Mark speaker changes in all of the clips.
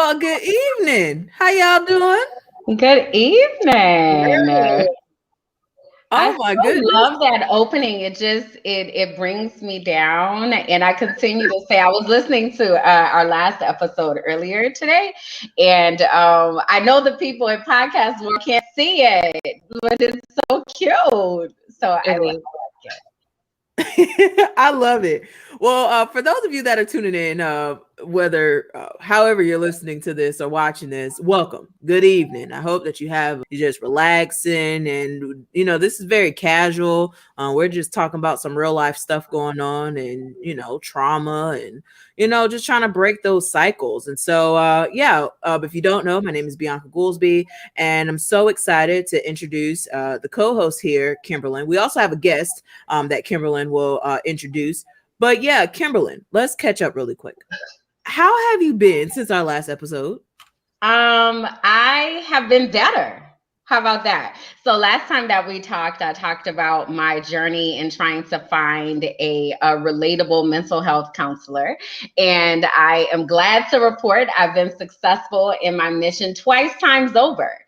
Speaker 1: Well, good evening. How y'all doing?
Speaker 2: Good evening. I
Speaker 1: Oh my
Speaker 2: so
Speaker 1: goodness.
Speaker 2: love that opening. It brings me down, and I continue to say I was listening to our last episode earlier today, and I know the people in podcast world can't see it, but it's so cute. So I
Speaker 3: It
Speaker 2: like
Speaker 3: is.
Speaker 2: it.
Speaker 1: I love it. Well, for those of you that are tuning in, whether however you're listening to this or watching this, welcome. Good evening. I hope that you're just relaxing, and this is very casual. We're just talking about some real life stuff going on, and trauma, and just trying to break those cycles. And so, if you don't know, my name is Bianca Goolsby, and I'm so excited to introduce the co-host here, Kimberlyn. We also have a guest that Kimberlyn will introduce. But yeah, Kimberlyn, let's catch up really quick. How have you been since our last episode?
Speaker 2: I have been better. How about that? So last time that we talked, I talked about my journey in trying to find a relatable mental health counselor. And I am glad to report I've been successful in my mission twice times over.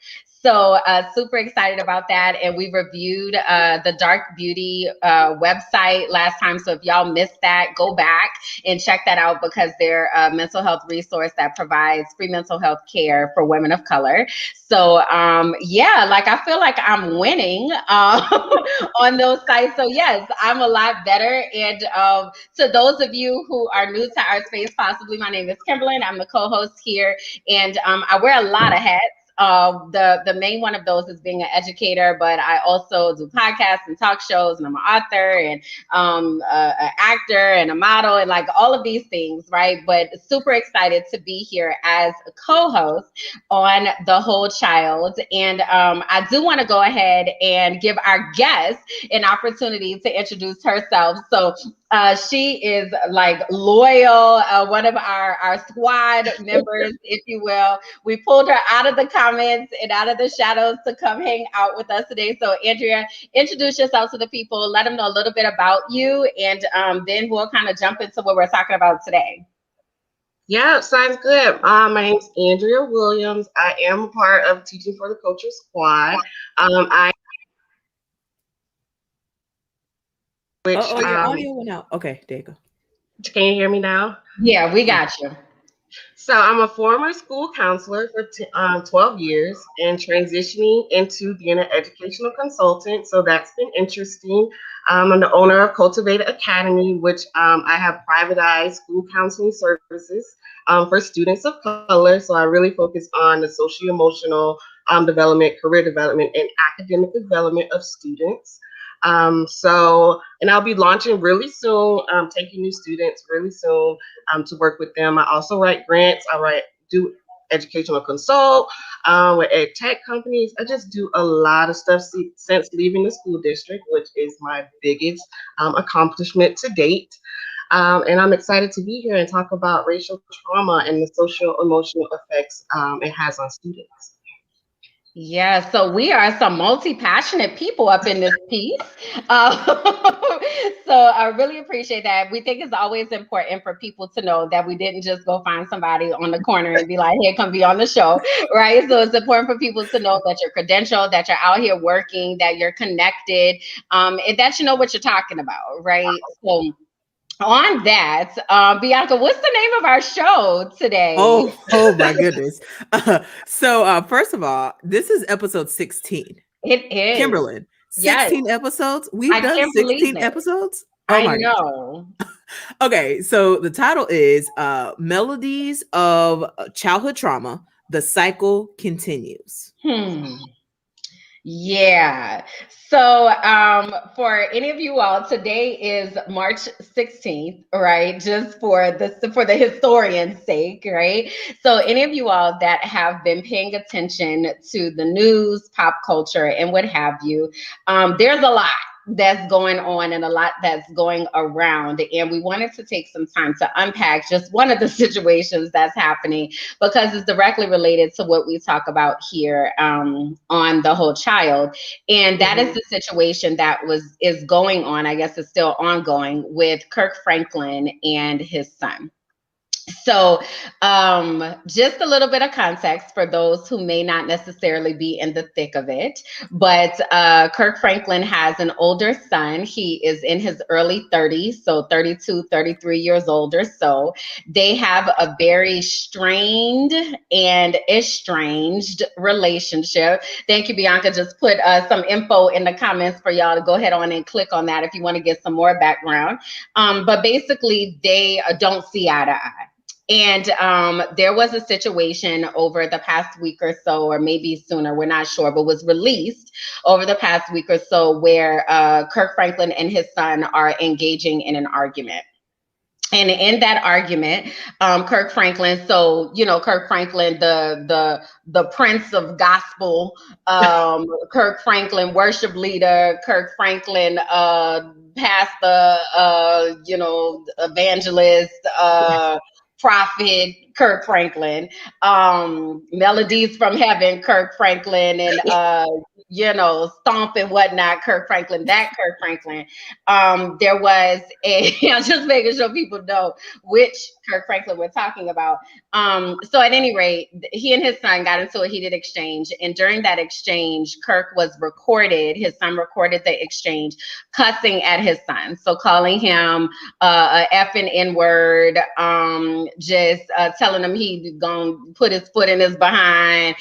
Speaker 2: So super excited about that. And we reviewed the Dark Beauty website last time. So if y'all missed that, go back and check that out because they're a mental health resource that provides free mental health care for women of color. So like I feel like I'm winning on those sites. So yes, I'm a lot better. And to those of you who are new to our space, possibly, my name is Kimberlyn. I'm the co-host here, and I wear a lot of hats. The main one of those is being an educator, but I also do podcasts and talk shows, and I'm an author and an actor and a model and like all of these things, right? But super excited to be here as a co-host on The Whole Child. And I do want to go ahead and give our guest an opportunity to introduce herself. So she is like loyal, one of our squad members, if you will. We pulled her out of the comments and out of the shadows to come hang out with us today. So Andrea, introduce yourself to the people, let them know a little bit about you, and then we'll kind of jump into what we're talking about today.
Speaker 3: Yeah, sounds good. My name's Andrea Williams. I am a part of Teaching for the Culture Squad. I which
Speaker 1: Your audio went out. Okay, there you go.
Speaker 3: Can you hear me now?
Speaker 2: Yeah, we got you.
Speaker 3: So I'm a former school counselor for 12 years and transitioning into being an educational consultant. So that's been interesting. I'm the owner of Cultivated Academy, which I have privatized school counseling services for students of color. So I really focus on the socio-emotional development, career development, and academic development of students. And I'll be launching really soon, taking new students really soon to work with them. I also write grants. Do educational consult with ed tech companies. I just do a lot of stuff since leaving the school district, which is my biggest accomplishment to date. And I'm excited to be here and talk about racial trauma and the social emotional effects it has on students.
Speaker 2: Yeah, so we are some multi-passionate people up in this piece. So I really appreciate that. We think it's always important for people to know that we didn't just go find somebody on the corner and be like, hey, come be on the show, right? So it's important for people to know that you're credentialed, that you're out here working, that you're connected, and that you know what you're talking about, right? So on that, Bianca, what's the name of our show today?
Speaker 1: Oh my goodness. So first of all, this is episode 16.
Speaker 2: It is.
Speaker 1: Kimberlyn, 16 episodes? We've done 16 episodes?
Speaker 2: Oh my know.
Speaker 1: Okay, so the title is Melodies of Childhood Trauma. The Cycle Continues.
Speaker 2: Yeah. So for any of you all, today is March 16th, right? Just for the historian's sake, right? So any of you all that have been paying attention to the news, pop culture, and what have you, there's a lot that's going on and a lot that's going around. And we wanted to take some time to unpack just one of the situations that's happening because it's directly related to what we talk about here on The Whole Child. And that is the situation that is going on, I guess it's still ongoing, with Kirk Franklin and his son. So, just a little bit of context for those who may not necessarily be in the thick of it. But Kirk Franklin has an older son. He is in his early 30s, so 32, 33 years old or so. They have a very strained and estranged relationship. Thank you, Bianca. Just put some info in the comments for y'all to go ahead on and click on that if you want to get some more background. But basically, they don't see eye to eye. And there was a situation over the past week or so, or maybe sooner, we're not sure, but was released over the past week or so where Kirk Franklin and his son are engaging in an argument. And in that argument, Kirk Franklin, so you know, Kirk Franklin, the Prince of Gospel, Kirk Franklin, worship leader, Kirk Franklin, pastor, you know, evangelist, prophet, Kirk Franklin, Melodies from Heaven, Kirk Franklin, and you know, Stomp and whatnot, Kirk Franklin, that Kirk Franklin. There was a, I'm just making sure people know which Kirk Franklin we're talking about. So at any rate, he and his son got into a heated exchange. And during that exchange, Kirk was recorded, his son recorded the exchange, cussing at his son. So calling him a effing N-word, just telling him he gonna put his foot in his behind,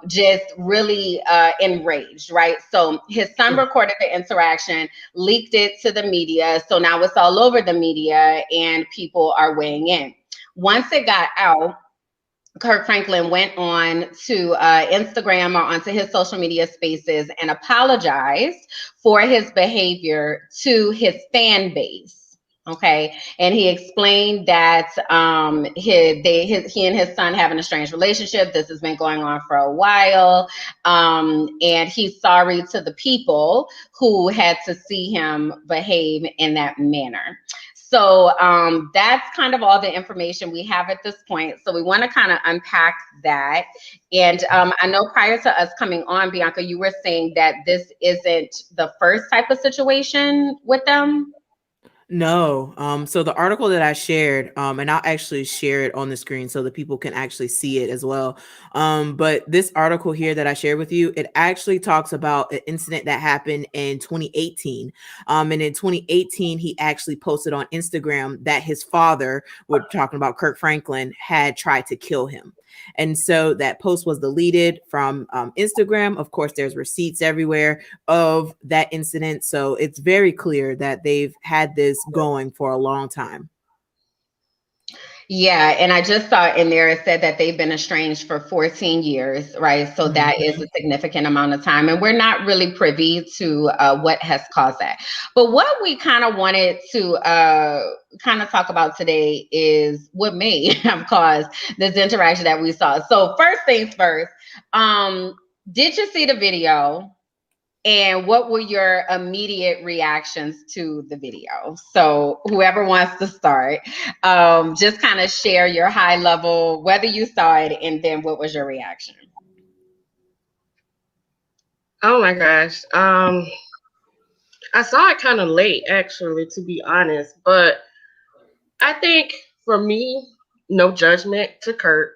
Speaker 2: just really enraged, right? So his son recorded the interaction, leaked it to the media. So now it's all over the media and people are weighing in. Once it got out, Kirk Franklin went on to Instagram or onto his social media spaces and apologized for his behavior to his fan base. Okay, and he explained that he and his son have an estranged relationship. This has been going on for a while, and he's sorry to the people who had to see him behave in that manner. So that's kind of all the information we have at this point. So we want to kind of unpack that. And I know prior to us coming on, Bianca, you were saying that this isn't the first type of situation with them.
Speaker 1: No. So the article that I shared, and I'll actually share it on the screen so that people can actually see it as well. But this article here that I shared with you, it actually talks about an incident that happened in 2018. And in 2018, he actually posted on Instagram that his father, we're talking about Kirk Franklin, had tried to kill him. And so that post was deleted from Instagram. Of course, there's receipts everywhere of that incident. So it's very clear that they've had this going for a long time.
Speaker 2: Yeah, and I just saw in there it said that they've been estranged for 14 years, right? So that is a significant amount of time, and we're not really privy to what has caused that. But what we kind of wanted to kind of talk about today is what may have caused this interaction that we saw. So first things first, did you see the video? And what were your immediate reactions to the video? So whoever wants to start, just kind of share your high level, whether you saw it, and then what was your reaction?
Speaker 3: Oh my gosh. I saw it kind of late, actually, to be honest. But I think for me, no judgment to Kurt.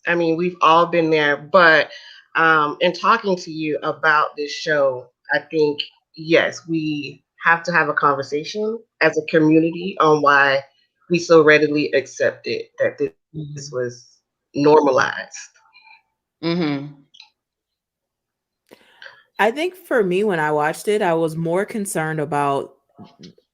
Speaker 3: I mean, we've all been there. But in talking to you about this show, I think, yes, we have to have a conversation as a community on why we so readily accepted that this was normalized.
Speaker 2: Mm-hmm.
Speaker 1: I think for me, when I watched it, I was more concerned about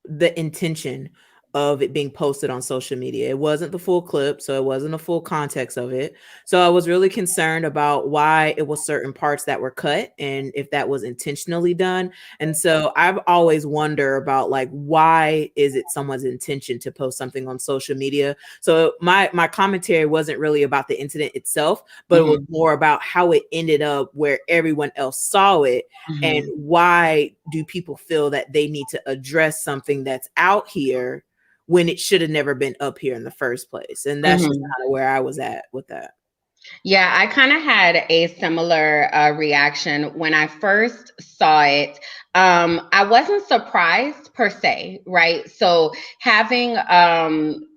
Speaker 1: the intention of it being posted on social media. It wasn't the full clip, so it wasn't the full context of it. So I was really concerned about why it was certain parts that were cut and if that was intentionally done. And so I've always wondered about like why is it someone's intention to post something on social media? So my commentary wasn't really about the incident itself, but it was more about how it ended up where everyone else saw it and why do people feel that they need to address something that's out here when it should have never been up here in the first place. And that's just kind of where I was at with that.
Speaker 2: Yeah, I kind of had a similar reaction when I first saw it. I wasn't surprised per se, right? So having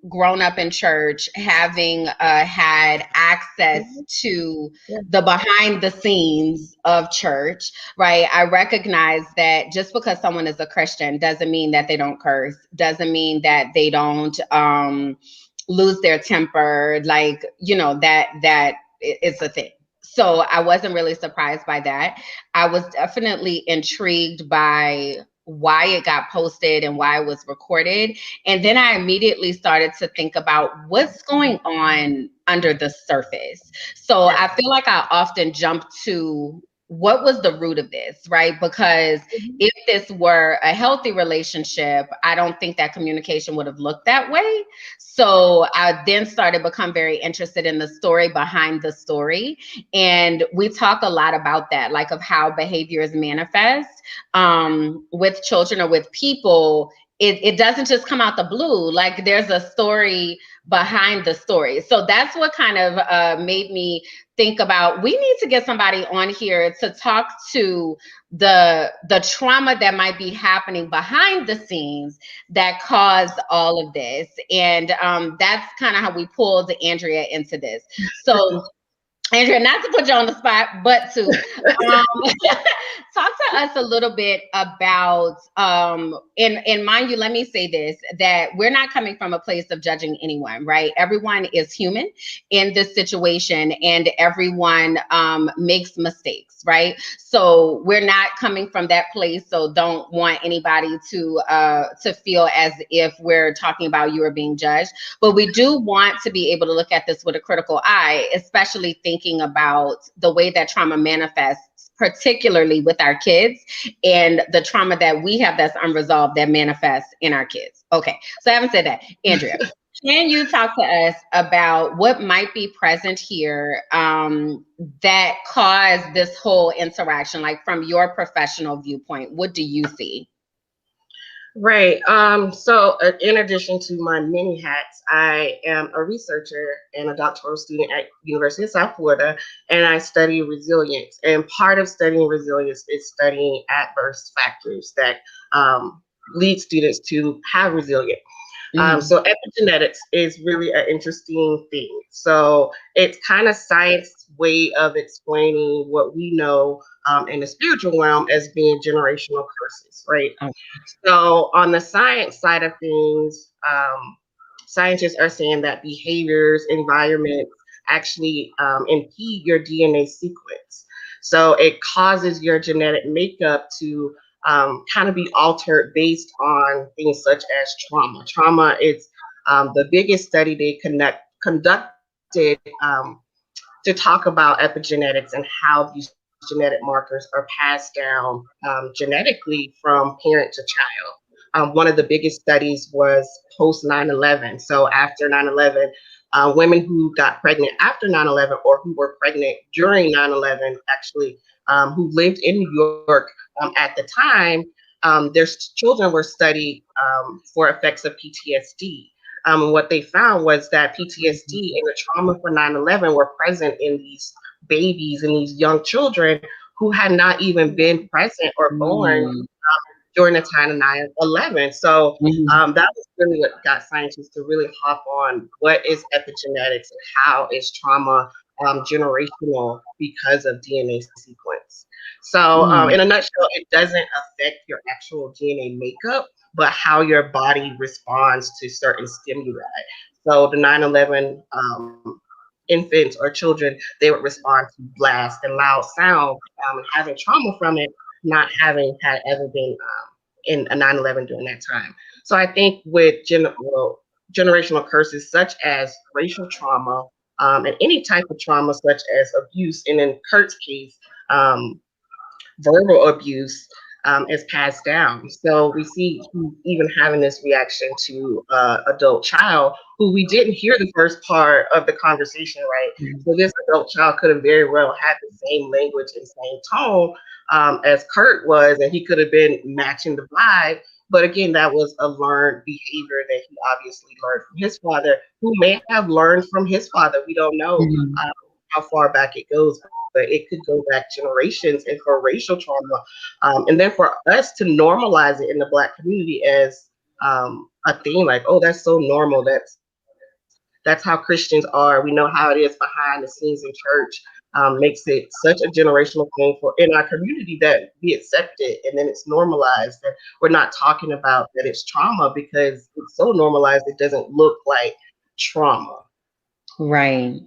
Speaker 2: grown up in church, having had access to
Speaker 3: Yeah.
Speaker 2: the behind the scenes of church, right? I recognize that just because someone is a Christian doesn't mean that they don't curse, doesn't mean that they don't lose their temper, like, you know, that is a thing. So I wasn't really surprised by that. I was definitely intrigued by why it got posted and why it was recorded. And then I immediately started to think about what's going on under the surface. So
Speaker 3: Yeah.
Speaker 2: I feel like I often jump to what was the root of this, right? Because if this were a healthy relationship, I don't think that communication would have looked that way. So I then started become very interested in the story behind the story. And we talk a lot about that, like of how behaviors manifest with children or with people. It doesn't just come out the blue. Like there's a story behind the story. So that's what kind of made me think about, we need to get somebody on here to talk to the trauma that might be happening behind the scenes that caused all of this. And that's kind of how we pulled Andrea into this. So Andrea, not to put you on the spot, but to talk to us a little bit about, and mind you, let me say this, that we're not coming from a place of judging anyone, right? Everyone is human in this situation, and everyone makes mistakes, right? So we're not coming from that place, so don't want anybody to feel as if we're talking about you or being judged. But we do want to be able to look at this with a critical eye, especially thinking about the way that trauma manifests, particularly with our kids, and the trauma that we have that's unresolved that manifests in our kids. Okay, so having said that, Andrea, can you talk to us about what might be present here that caused this whole interaction, like from your professional viewpoint? What do you see?
Speaker 3: Right. So in addition to my many hats, I am a researcher and a doctoral student at University of South Florida, and I study resilience. And part of studying resilience is studying adverse factors that lead students to have resilience. So epigenetics is really an interesting thing. So it's kind of science way of explaining what we know in the spiritual realm as being generational curses, right? So on the science side of things, scientists are saying that behaviors, environments actually impede your DNA sequence. So it causes your genetic makeup to kind of be altered based on things such as trauma. Trauma is the biggest study they conducted to talk about epigenetics and how these genetic markers are passed down genetically from parent to child. One of the biggest studies was post 9/11. So after 9/11, women who got pregnant after 9/11 or who were pregnant during 9/11 actually who lived in New York at the time, their children were studied for effects of PTSD. What they found was that PTSD and the trauma for 9/11 were present in these babies and these young children who had not even been present or born during the time of 9/11. So that was really what got scientists to really hop on what is epigenetics and how is trauma generational because of DNA sequence. So in a nutshell, it doesn't affect your actual DNA makeup, but how your body responds to certain stimuli. So the 9/11 infants or children, they would respond to blast and loud sound, and having trauma from it, not having had ever been in a 9/11 during that time. So I think with generational curses such as racial trauma and any type of trauma such as abuse, and in Kurt's case, verbal abuse is passed down. So we see he's even having this reaction to adult child who we didn't hear the first part of the conversation, right? So this adult child could have very well had the same language and same tone as Kurt was, and he could have been matching the vibe. But again, that was a learned behavior that he obviously learned from his father, who may have learned from his father. We don't know how far back it goes, but it could go back generations. And for racial trauma, and then for us to normalize it in the Black community as a thing, like, oh, that's so normal, that's that's how Christians are. We know how it is behind the scenes in church. Makes it such a generational thing for in our community that we accept it and then it's normalized. That we're not talking about that it's trauma because it's so normalized it doesn't look like trauma.
Speaker 2: Right.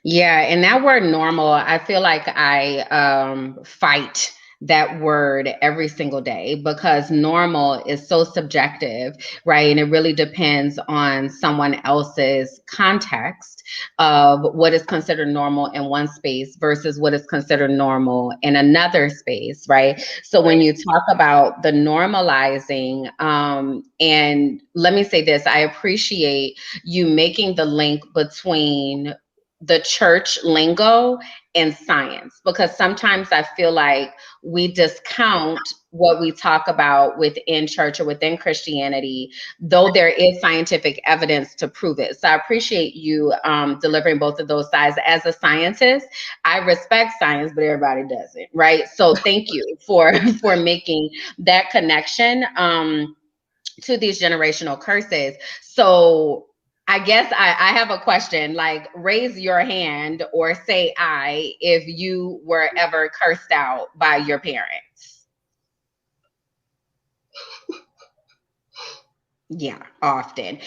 Speaker 2: Yeah, and that word normal, I feel like I fight that word every single day because normal is so subjective, right? And it really depends on someone else's context of what is considered normal in one space versus what is considered normal in another space, right? So when you talk about the normalizing, and let me say this, I appreciate you making the link between the church lingo and science, because sometimes I feel like we discount what we talk about within church or within Christianity, though there is scientific evidence to prove it. So I appreciate you delivering both of those sides. As a scientist, I respect science, but everybody doesn't, right? So thank you for for making that connection to these generational curses. So I guess I have a question, like raise your hand or say I if you were ever cursed out by your parents. Yeah, often.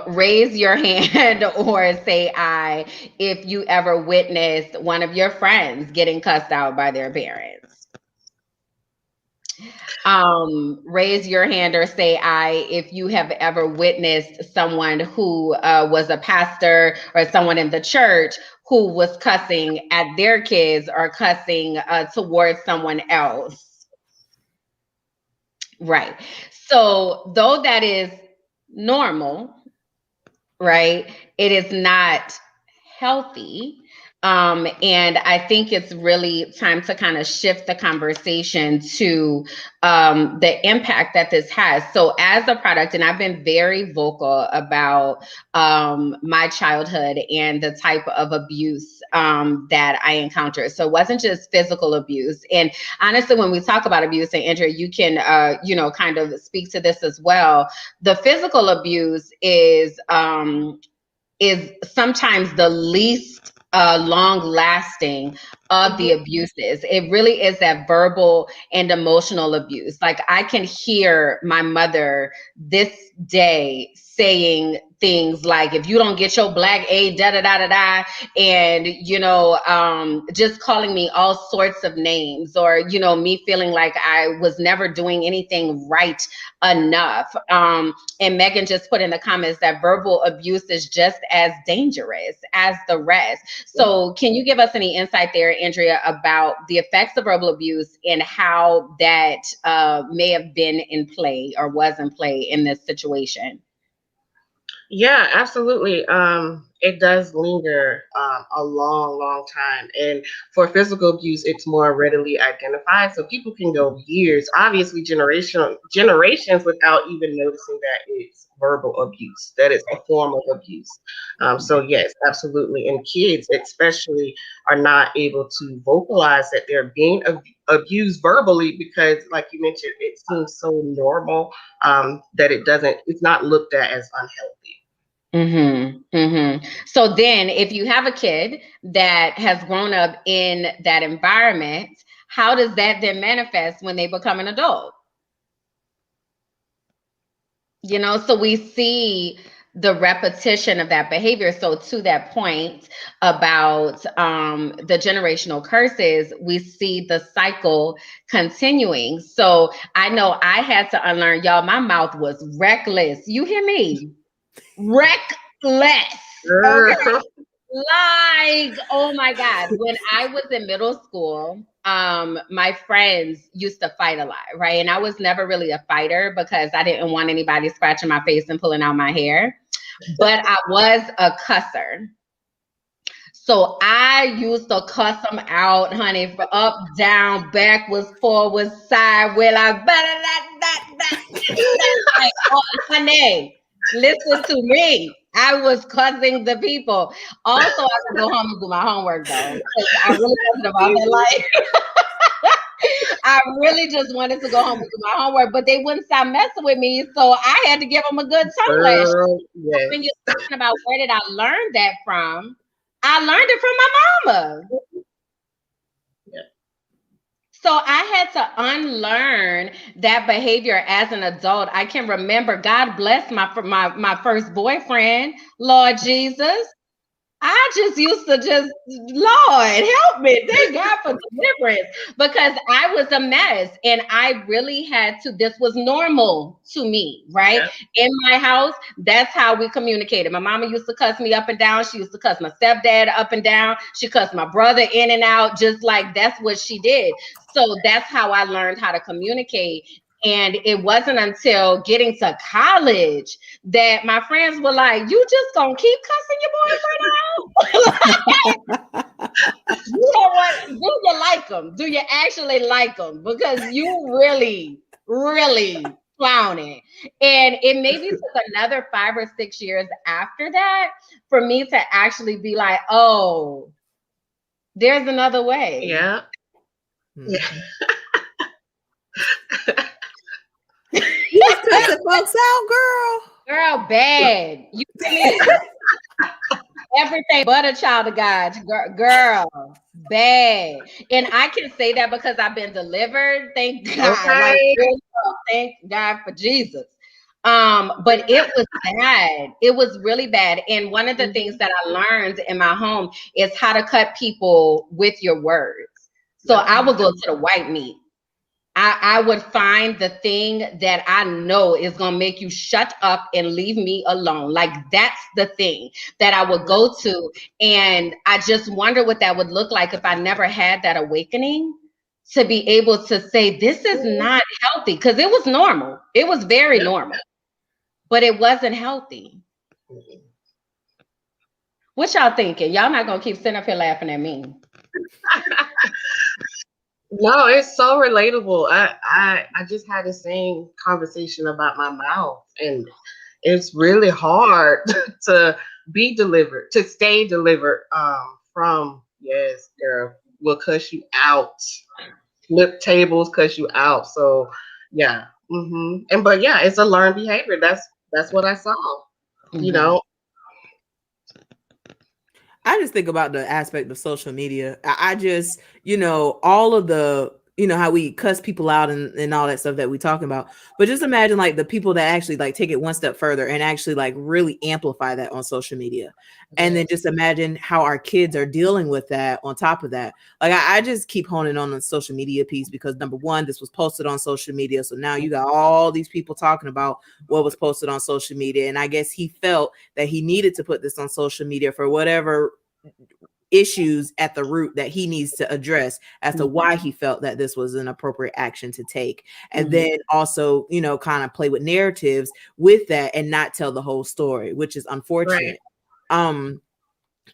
Speaker 2: Raise your hand or say I if you ever witnessed one of your friends getting cussed out by their parents. Raise your hand or say I if you have ever witnessed someone who was a pastor or someone in the church who was cussing at their kids or cussing towards someone else. Right. So though that is normal, right, it is not healthy. And I think it's really time to kind of shift the conversation to the impact that this has. So, as a product, and I've been very vocal about my childhood and the type of abuse that I encountered. So, it wasn't just physical abuse. And honestly, when we talk about abuse, and Andrea, you can, kind of speak to this as well. The physical abuse is sometimes the least long lasting of the abuses. It really is that verbal and emotional abuse. Like I can hear my mother this day saying things like, if you don't get your black A, da da da da da, and just calling me all sorts of names, or me feeling like I was never doing anything right enough. And Megan just put in the comments that verbal abuse is just as dangerous as the rest. So can you give us any insight there, Andrea, about the effects of verbal abuse and how that may have been in play or was in play in this situation?
Speaker 3: Yeah, absolutely. It does linger a long, long time. And for physical abuse, it's more readily identified. So people can go years, obviously generations without even noticing that it's verbal abuse, that it's a form of abuse. So yes, absolutely. And kids especially are not able to vocalize that they're being abused verbally because, like you mentioned, it seems so normal that it's not looked at as unhealthy.
Speaker 2: So then if you have a kid that has grown up in that environment, how does that then manifest when they become an adult? So we see the repetition of that behavior. So to that point about the generational curses, we see the cycle continuing. So I know I had to unlearn, y'all, my mouth was reckless. You hear me? Reckless. Okay. Like, oh my God. When I was in middle school, my friends used to fight a lot, right? And I was never really a fighter because I didn't want anybody scratching my face and pulling out my hair. But I was a cusser. So I used to cuss them out, honey, for up, down, backwards, forwards, sideways, like, like, oh, honey, listen to me. I was cussing the people. Also, I could go home and do my homework though, because I really wasn't about that life. I really just wanted to go home and do my homework, but they wouldn't stop messing with me, so I had to give them a good tongue lash.
Speaker 3: Girl, yes.
Speaker 2: When you're talking about where did I learn that from, I learned it from my mama.
Speaker 3: Yeah.
Speaker 2: So I had to unlearn that behavior as an adult. I can remember, God bless my first boyfriend, Lord Jesus. I just used to just, Lord, help me. Thank God for deliverance because I was a mess and I really had to, this was normal to me, right?
Speaker 3: Yeah.
Speaker 2: In my house, that's how we communicated. My mama used to cuss me up and down. She used to cuss my stepdad up and down. She cussed my brother in and out, just like that's what she did. So that's how I learned how to communicate. And it wasn't until getting to college that my friends were like, you just gonna keep cussing your boyfriend out? You know what? Do you like them? Do you actually like them? Because you really, really clowning. And it maybe took another 5 or 6 years after that for me to actually be like, oh, there's another way.
Speaker 3: Yeah. Yeah.
Speaker 1: You was cussing folks out, girl.
Speaker 2: Girl, bad. You hear me? Everything but a child of God, girl, bad. And I can say that because I've been delivered. Thank God. Like,
Speaker 3: Okay.
Speaker 2: thank God for Jesus. But it was bad. It was really bad. And one of the things that I learned in my home is how to cut people with your words. So I would go to the white meat. I would find the thing that I know is going to make you shut up and leave me alone. Like that's the thing that I would go to. And I just wonder what that would look like if I never had that awakening to be able to say, this is not healthy. Because it was normal. It was very normal, but it wasn't healthy. What y'all thinking? Y'all not going to keep sitting up here laughing at me.
Speaker 3: No, it's so relatable. I just had the same conversation about my mouth, and it's really hard to be delivered, to stay delivered from. Yes, girl, will cuss you out, flip tables, cuss you out. So yeah, and but yeah, it's a learned behavior. That's what I saw. You know,
Speaker 1: I just think about the aspect of social media. I just, all of the, how we cuss people out and all that stuff that we talking about. But just imagine like the people that actually like take it one step further and actually like really amplify that on social media. And then just imagine how our kids are dealing with that on top of that. Like I just keep honing on the social media piece because number one, this was posted on social media. So now you got all these people talking about what was posted on social media. And I guess he felt that he needed to put this on social media for whatever issues at the root that he needs to address as to why he felt that this was an appropriate action to take. And then also, kind of play with narratives with that and not tell the whole story, which is unfortunate. Right.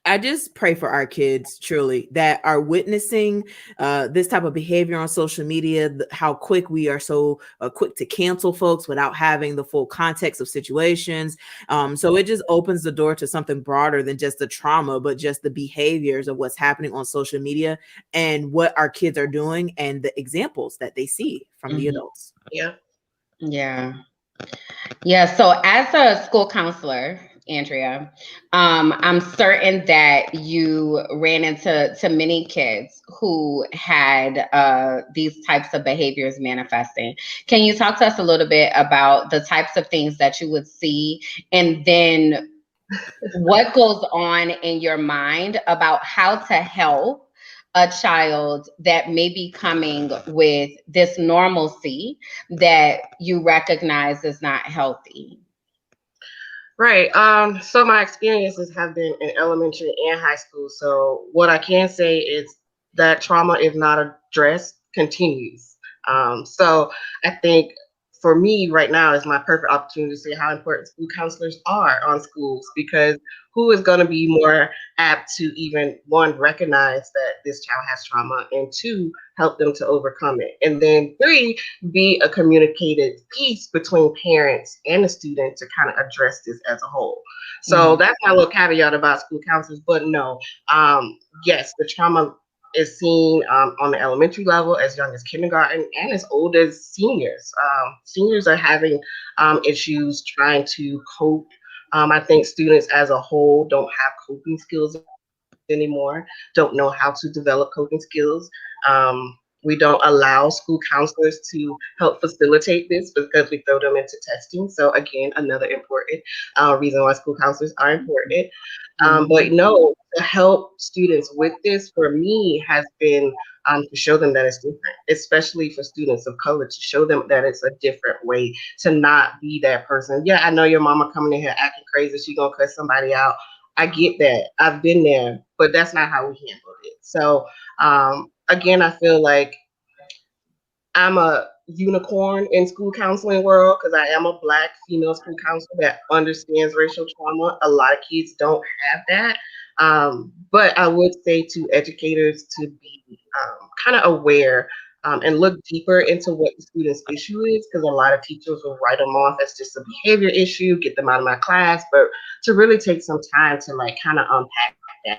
Speaker 1: I just pray for our kids truly that are witnessing this type of behavior on social media, how quick we are so quick to cancel folks without having the full context of situations. So it just opens the door to something broader than just the trauma, but just the behaviors of what's happening on social media and what our kids are doing and the examples that they see from the adults.
Speaker 3: Yeah.
Speaker 2: Yeah. Yeah. So as a school counselor, Andrea, I'm certain that you ran into many kids who had these types of behaviors manifesting. Can you talk to us a little bit about the types of things that you would see, and then what goes on in your mind about how to help a child that may be coming with this normalcy that you recognize is not healthy?
Speaker 3: Right. So my experiences have been in elementary and high school. So what I can say is that trauma, if not addressed, continues. So I think for me right now is my perfect opportunity to say how important school counselors are on schools, because who is going to be more apt to even one, recognize that this child has trauma, and two, help them to overcome it, and then three, be a communicated piece between parents and the student to kind of address this as a whole. So that's my little caveat about school counselors. But no, yes, the trauma is seen on the elementary level, as young as kindergarten, and as old as seniors. Seniors are having issues trying to cope. I think students as a whole don't have coping skills anymore, don't know how to develop coping skills. We don't allow school counselors to help facilitate this because we throw them into testing. So, again, another important reason why school counselors are important. But
Speaker 1: Mhm.
Speaker 3: no, to help students with this for me has been to show them that it's different, especially for students of color, to show them that it's a different way to not be that person. Yeah, I know your mama coming in here acting crazy. She gonna cut somebody out. I get that. I've been there, but that's not how we handled it. So again, I feel like I'm a unicorn in school counseling world because I am a black female school counselor that understands racial trauma. A lot of kids don't have that. But I would say to educators to be kind of aware and look deeper into what the student's issue is, because a lot of teachers will write them off as just a behavior issue, get them out of my class, but to really take some time to like kind of unpack that,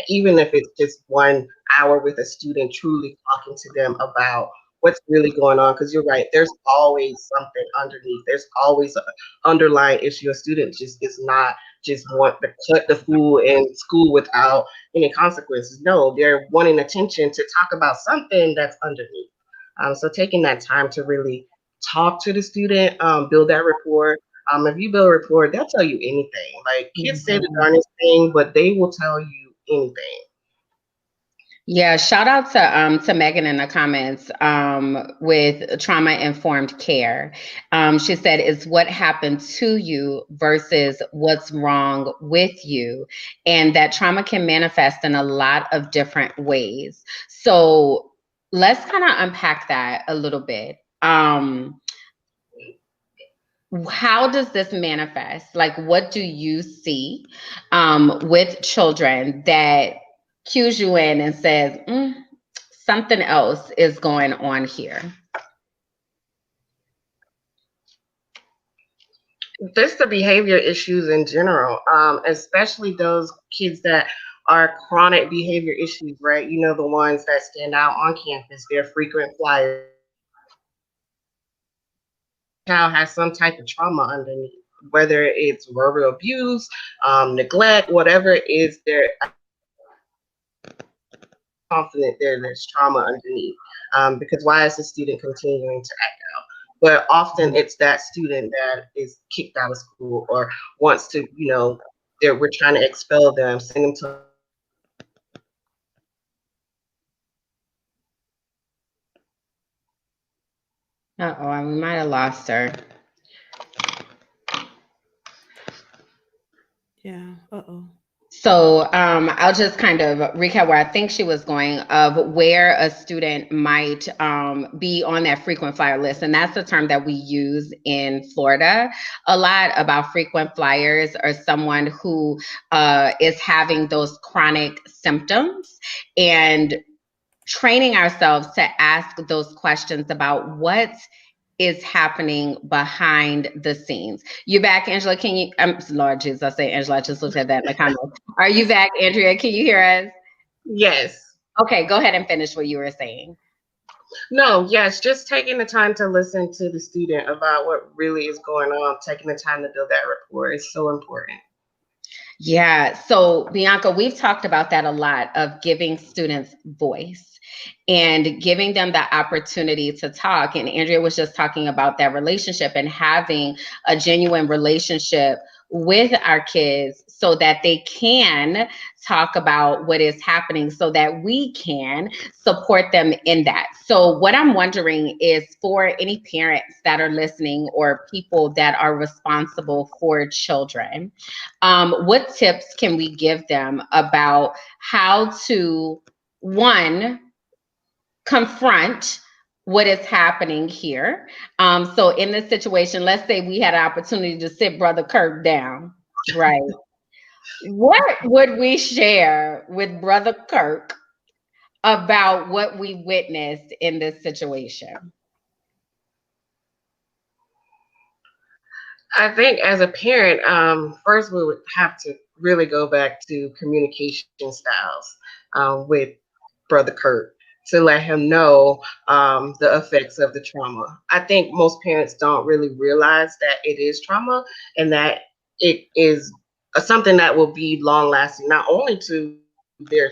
Speaker 3: even if it's just 1 hour with a student, truly talking to them about what's really going on, because you're right, there's always something underneath, there's always an underlying issue. A student just is not just want to cut the fool in school without any consequences. No, they're wanting attention to talk about something that's underneath. So taking that time to really talk to the student, build that rapport. If you build rapport, they'll tell you anything. Like, kids say the
Speaker 1: Mhm.
Speaker 3: darndest thing, but they will tell you anything.
Speaker 2: Yeah, shout out to Megan in the comments with trauma informed care. She said it's what happened to you versus what's wrong with you, and that trauma can manifest in a lot of different ways. So let's kind of unpack that a little bit. How does this manifest? Like, what do you see with children that cues you in and says, something else is going on here?
Speaker 3: Just the behavior issues in general, especially those kids that are chronic behavior issues, right? You know, the ones that stand out on campus, they're frequent flyers. Child has some type of trauma underneath, whether it's verbal abuse, neglect, whatever it is, I'm confident there's trauma underneath. Because why is the student continuing to act out? But often it's that student that is kicked out of school or wants to, we're trying to expel them, send them to
Speaker 2: Uh-oh, we might have lost her.
Speaker 1: Yeah. Uh-oh.
Speaker 2: So I'll just kind of recap where I think she was going, of where a student might be on that frequent flyer list. And that's the term that we use in Florida a lot, about frequent flyers, or someone who is having those chronic symptoms, and training ourselves to ask those questions about what is happening behind the scenes. You back, Angela? Can you? Lord Jesus, I say Angela. I just looked at that in the comments. Are you back, Andrea? Can you hear us?
Speaker 3: yes.
Speaker 2: Okay, go ahead and finish what you were saying.
Speaker 3: No, yes, just taking the time to listen to the student about what really is going on, taking the time to build that rapport is so important.
Speaker 2: Yeah. So, Bianca, we've talked about that a lot, of giving students voice and giving them the opportunity to talk. And Andrea was just talking about that relationship and having a genuine relationship with our kids so that they can talk about what is happening, so that we can support them in that. So, what I'm wondering is, for any parents that are listening or people that are responsible for children, what tips can we give them about how to, one, confront what is happening here? So in this situation, let's say we had an opportunity to sit Brother Kirk down, right? What would we share with Brother Kirk about what we witnessed in this situation?
Speaker 3: I think as a parent, first we would have to really go back to communication styles with brother Kurt to let him know the effects of the trauma. I think most parents don't really realize that it is trauma and that it is something that will be long lasting, not only to their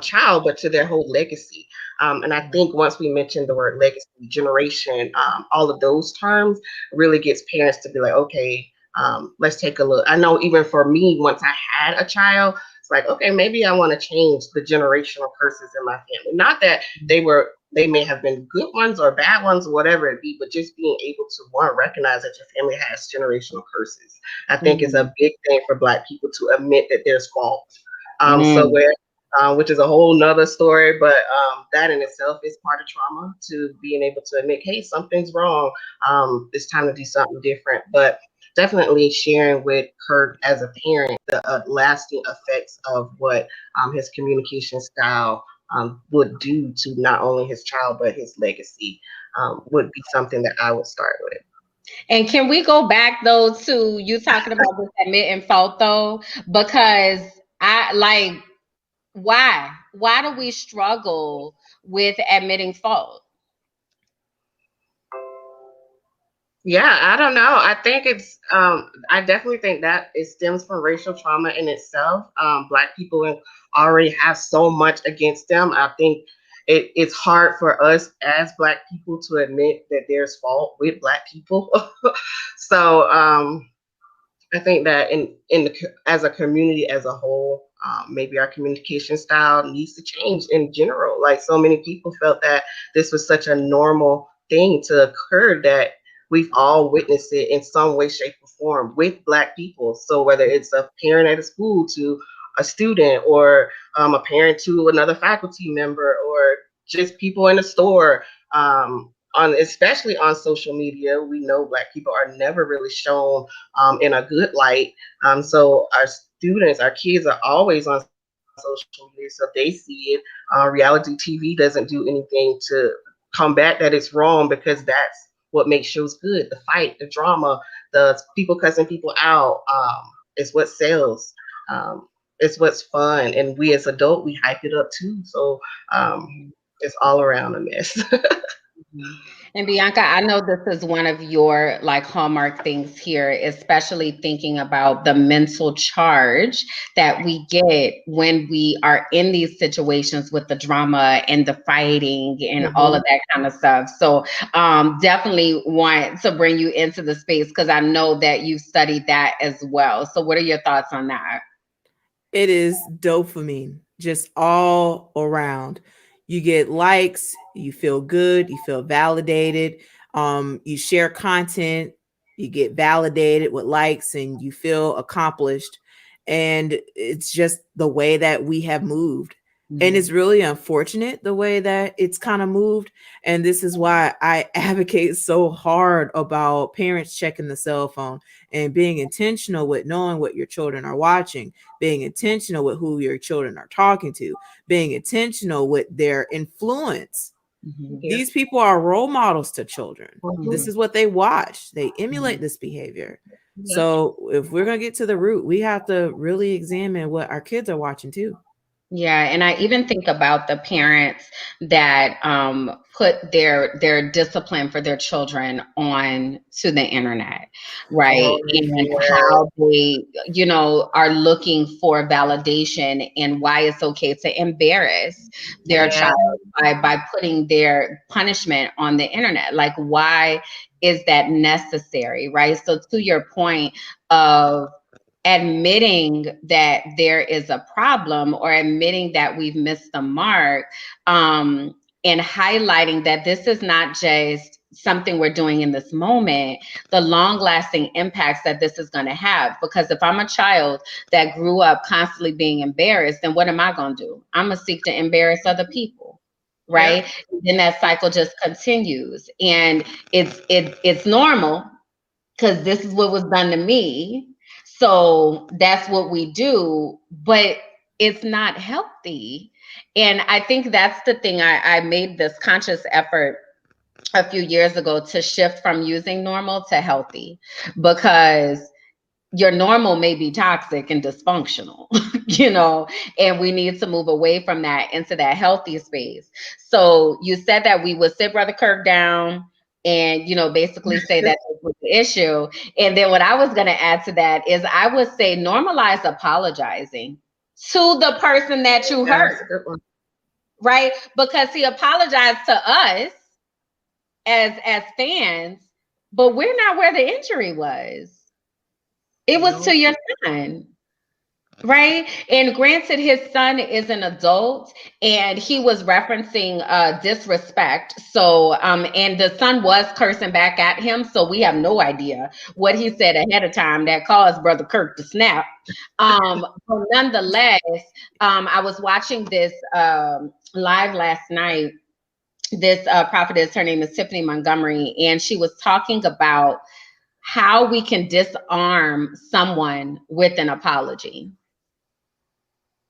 Speaker 3: child, but to their whole legacy. And I think once we mention the word legacy, generation, all of those terms really gets parents to be like, okay, let's take a look. I know even for me, once I had a child, it's like, okay, maybe I want to change the generational curses in my family. Not that they may have been good ones or bad ones or whatever it be, but just being able to one recognize that your family has generational curses. I think is a big thing for Black people to admit that there's fault. So
Speaker 2: Mm.
Speaker 3: where which is a whole nother story, but that in itself is part of trauma to being able to admit, hey, something's wrong. It's time to do something different. But definitely sharing with Kurt as a parent the lasting effects of what his communication style would do to not only his child but his legacy would be something that I would start with.
Speaker 2: And can we go back though to you talking about this admitting fault though? Because I like why do we struggle with admitting fault?
Speaker 3: Yeah, I don't know. I think it's I definitely think that it stems from racial trauma in itself. Black people already have so much against them. I think it's hard for us as Black people to admit that there's fault with Black people. So I think that as a community as a whole, maybe our communication style needs to change in general. Like so many people felt that this was such a normal thing to occur that we've all witnessed it in some way, shape, or form with Black people. So whether it's a parent at a school to a student, or a parent to another faculty member, or just people in the store. On especially on social media, we know Black people are never really shown in a good light. So our students, our kids are always on social media, so they see it. Reality TV doesn't do anything to combat that it's wrong because that's what makes shows good. The fight, the drama, the people cussing people out. It's what sells. It's what's fun, and we as adults we hype it up too. So it's all around a mess.
Speaker 2: Mhm. And Bianca, I know this is one of your like hallmark things here, especially thinking about the mental charge that we get when we are in these situations with the drama and the fighting and all
Speaker 3: Mhm.
Speaker 2: of that kind of stuff. So definitely want to bring you into the space because I know that you've studied that as well. So what are your thoughts on that?
Speaker 1: It is dopamine, just all around. You get likes, you feel good, you feel validated. You share content, you get validated with likes, and you feel accomplished. And it's just the way that we have moved. And it's
Speaker 2: Mhm.
Speaker 1: really unfortunate the way that it's kind of moved. And this is why I advocate so hard about parents checking the cell phone and being intentional with knowing what your children are watching, being intentional with who your children are talking to, being intentional with their influence.
Speaker 2: Mhm.
Speaker 3: Yeah.
Speaker 1: These people are role models to children. This
Speaker 3: Mhm.
Speaker 1: is what they watch. They emulate
Speaker 2: Mhm.
Speaker 1: this behavior.
Speaker 3: Yeah.
Speaker 1: So if we're going to get to the root, we have to really examine what our kids are watching too.
Speaker 2: Yeah, and I even think about the parents that put their discipline for their children on to the internet, right?
Speaker 3: Oh,
Speaker 2: And
Speaker 3: yeah.
Speaker 2: how they, are looking for validation and why it's okay to embarrass their
Speaker 3: Yeah.
Speaker 2: child by putting their punishment on the internet. Like, why is that necessary, right? So to your point of admitting that there is a problem or admitting that we've missed the mark, and highlighting that this is not just something we're doing in this moment, the long lasting impacts that this is going to have. Because if I'm a child that grew up constantly being embarrassed, then what am I going to do? I'm going to seek to embarrass other people.
Speaker 3: Yeah.
Speaker 2: Right. Then that cycle just continues. And it's normal because this is what was done to me. So that's what we do, but it's not healthy. And I think that's the thing. I made this conscious effort a few years ago to shift from using normal to healthy because your normal may be toxic and dysfunctional, you know, and we need to move away from that into that healthy space. So you said that we would sit Brother Kirk down and, you know, basically say that this was the issue. And then what I was going to add to that is I would say normalize apologizing to the person that you
Speaker 3: Yeah,
Speaker 2: hurt,
Speaker 3: that's a good one.
Speaker 2: right? Because he apologized to us as fans, but we're not where the injury was. It was to your son. Right. And granted, his son is an adult and he was referencing disrespect. So and the son was cursing back at him. So we have no idea what he said ahead of time that caused Brother Kirk to snap. But nonetheless, I was watching this live last night. This prophetess, her name is Tiffany Montgomery, and she was talking about how we can disarm someone with an apology.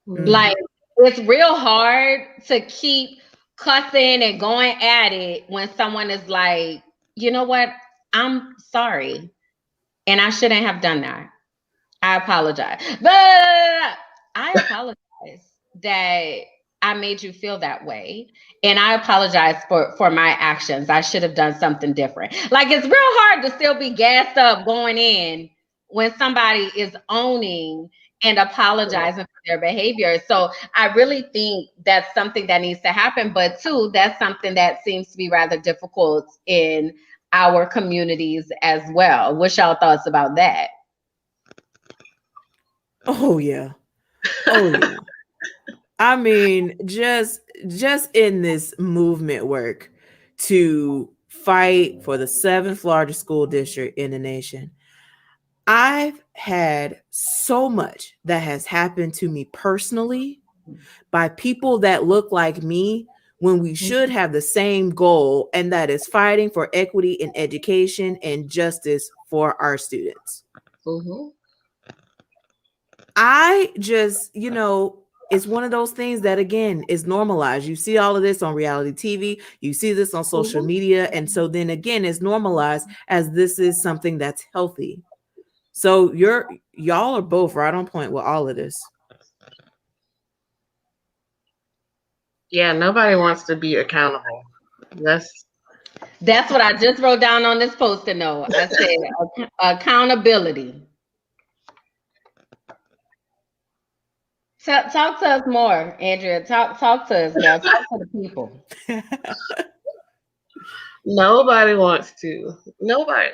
Speaker 2: Like, it's real hard to keep cussing and going at it when someone is like, you know what? I'm sorry. And I shouldn't have done that. I apologize. But I apologize that I made you feel that way. And I apologize for my actions. I should have done something different. Like, it's real hard to still be gassed up going in when somebody is owning and apologizing for their behavior. So I really think that's something that needs to happen. But two, that's something that seems to be rather difficult in our communities as well. What's y'all thoughts about that?
Speaker 1: Oh yeah. Oh yeah. I mean, just in this movement work to fight for the seventh largest school district in the nation, I've had so much that has happened to me personally by people that look like me when we should have the same goal, and that is fighting for equity in education and justice for our students.
Speaker 3: Mm-hmm.
Speaker 1: I just, it's one of those things that again is normalized. You see all of this on reality TV, you see this on social media, and so then again it's normalized as this is something that's healthy. So y'all are both right on point with all of this.
Speaker 3: Yeah, nobody wants to be accountable.
Speaker 2: That's what I just wrote down on this post-it note. I said accountability. Talk to us more, Andrea. Talk to us, girl. Talk to the people.
Speaker 3: Nobody wants to. Nobody.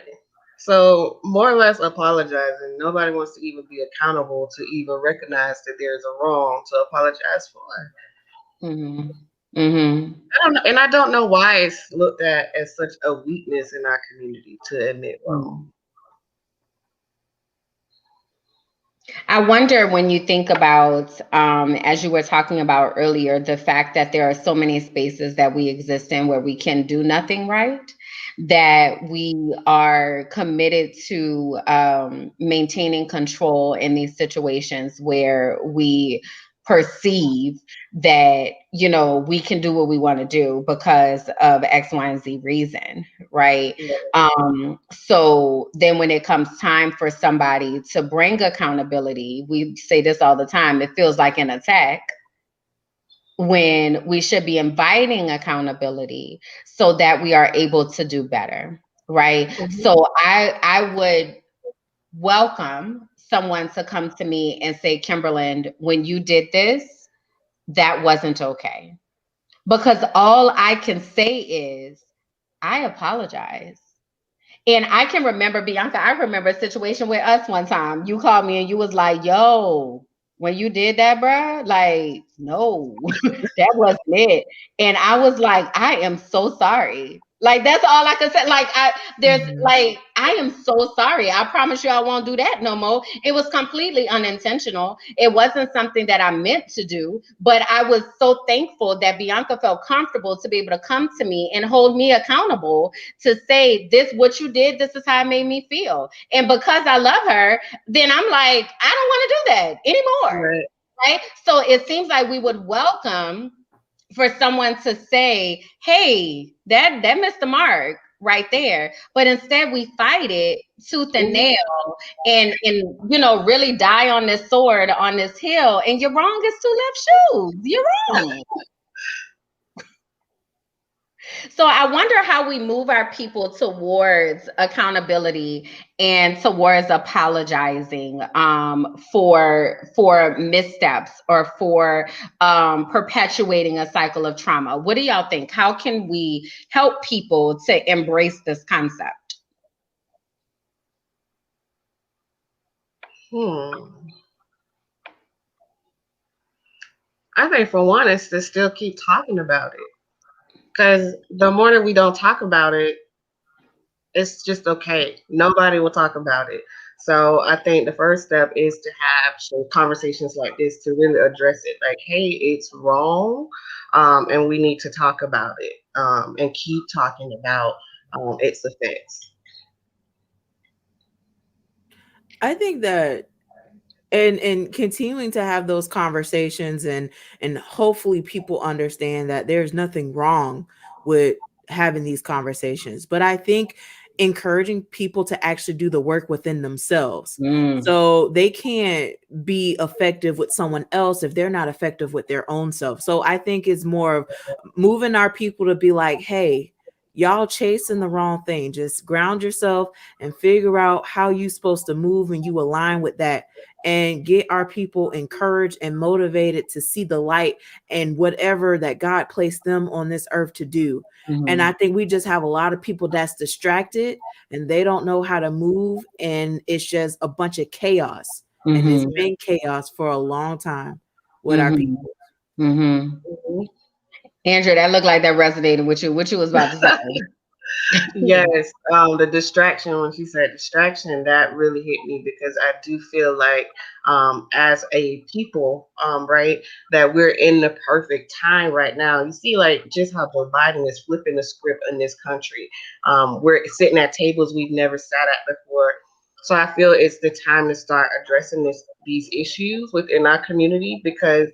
Speaker 3: So more or less apologizing. Nobody wants to even be accountable to even recognize that there's a wrong to apologize for.
Speaker 2: Mm-hmm. Mm-hmm.
Speaker 3: I don't know why it's looked at as such a weakness in our community to admit wrong.
Speaker 2: I wonder when you think about, as you were talking about earlier, the fact that there are so many spaces that we exist in where we can do nothing right, that we are committed to maintaining control in these situations where we perceive that, you know, we can do what we want to do because of X, Y, and Z reason, right? So then when it comes time for somebody to bring accountability, we say this all the time, it feels like an attack when we should be inviting accountability so that we are able to do better, right? So I would welcome someone to come to me and say, Kimberland, when you did this, that wasn't okay. Because all I can say is, I apologize. And I can remember, Bianca, I remember a situation with us one time. You called me and you was like, yo, when you did that, bruh, like, no, that wasn't it. And I was like, I am so sorry. Like, that's all I could say. Like, I am so sorry. I promise you I won't do that no more. It was completely unintentional. It wasn't something that I meant to do, but I was so thankful that Bianca felt comfortable to be able to come to me and hold me accountable to say, this, what you did, this is how it made me feel. And because I love her, then I'm like, I don't want to do that anymore. Right? So it seems like we would welcome for someone to say, hey, that missed the mark. right there. But instead we fight it tooth and nail and really die on this sword on this hill, and you're wrong as two left shoes. You're wrong. So I wonder how we move our people towards accountability and towards apologizing for missteps or for perpetuating a cycle of trauma. What do y'all think? How can we help people to embrace this concept?
Speaker 3: I think for one, it's to still keep talking about it. Because the more that we don't talk about it, it's just okay. Nobody will talk about it. So I think the first step is to have some conversations like this to really address it. Like, hey, it's wrong, and we need to talk about it, and keep talking about its effects.
Speaker 1: I think that and continuing to have those conversations and hopefully people understand that there's nothing wrong with having these conversations, but I think encouraging people to actually do the work within themselves, so they can't be effective with someone else if they're not effective with their own self. So I think it's more of moving our people to be like, hey, y'all chasing the wrong thing. Just ground yourself and figure out how you supposed to move and you align with that, and get our people encouraged and motivated to see the light and whatever that God placed them on this earth to do. And I think we just have a lot of people that's distracted and they don't know how to move, and it's just a bunch of chaos. And it's been chaos for a long time with our people.
Speaker 2: Andrew, that looked like that resonated with you. What you was about to say?
Speaker 3: Yes, the distraction, when she said distraction, that really hit me because I do feel like as a people, right, that we're in the perfect time right now. You see, like, just how Joe Biden is flipping the script in this country. We're sitting at tables we've never sat at before. So I feel it's the time to start addressing these issues within our community, because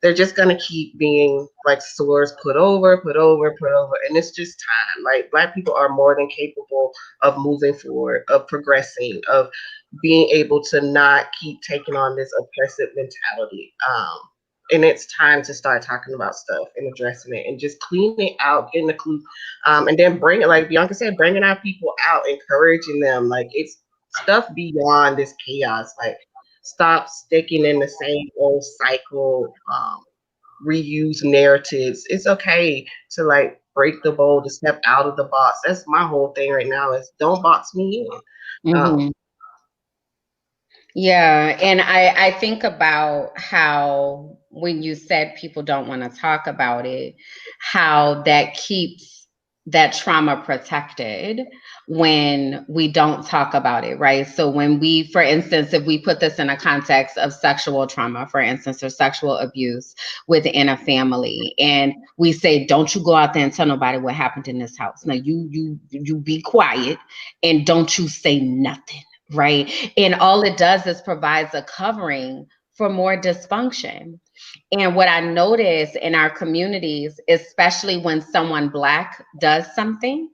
Speaker 3: they're just going to keep being like swords put over, and it's just time. Like, Black people are more than capable of moving forward, of progressing, of being able to not keep taking on this oppressive mentality. And it's time to start talking about stuff and addressing it and just cleaning it out, getting the clue, and then bring it, like Bianca said, bringing our people out, encouraging them. Like, it's stuff beyond this chaos. Like, stop sticking in the same old cycle, reuse narratives. It's okay to like break the mold, to step out of the box. That's my whole thing right now, is don't box me in.
Speaker 2: Yeah, and I think about how when you said people don't want to talk about it, how that keeps that trauma protected when we don't talk about it, right? So when we, for instance, if we put this in a context of sexual trauma, for instance, or sexual abuse within a family, and we say, don't you go out there and tell nobody what happened in this house. Now you be quiet and don't you say nothing. Right. And all it does is provides a covering for more dysfunction. And what I notice in our communities, especially when someone Black does something,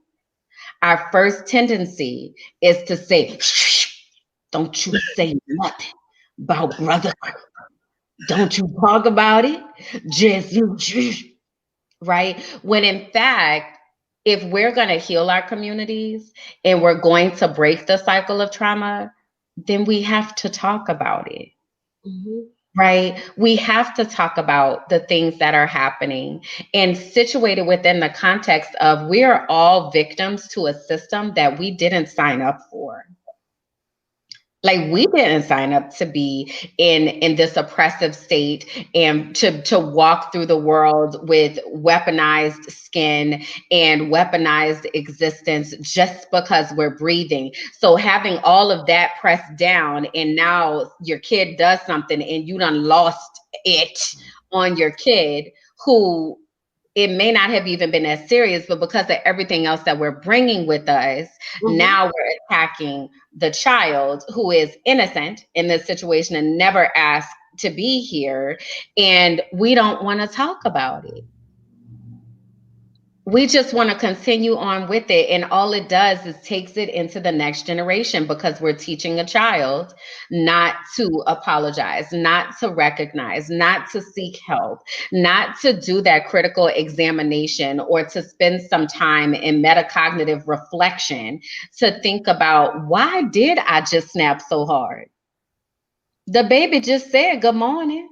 Speaker 2: our first tendency is to say, shh, don't you say nothing about brother. Don't you talk about it. Just you, right? When in fact, if we're going to heal our communities and we're going to break the cycle of trauma, then we have to talk about it. Right? We have to talk about the things that are happening and situated within the context of we are all victims to a system that we didn't sign up for. Like, we didn't sign up to be in this oppressive state and to walk through the world with weaponized skin and weaponized existence just because we're breathing. So having all of that pressed down, and now your kid does something and you done lost it on your kid, who it may not have even been as serious, but because of everything else that we're bringing with us, now we're attacking the child who is innocent in this situation and never asked to be here. And we don't want to talk about it. we just want to continue on with it. And all it does is takes it into the next generation, because we're teaching a child not to apologize, not to recognize, not to seek help, not to do that critical examination, or to spend some time in metacognitive reflection to think about, why did I just snap so hard? The baby just said good morning.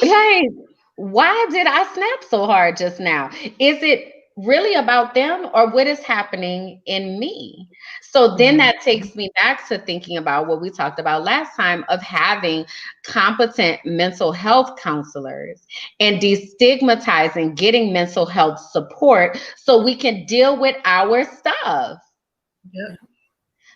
Speaker 2: Like, why did I snap so hard just now? Is it really about them, or what is happening in me? So then that takes me back to thinking about what we talked about last time, of having competent mental health counselors and destigmatizing getting mental health support so we can deal with our stuff.
Speaker 3: Yep.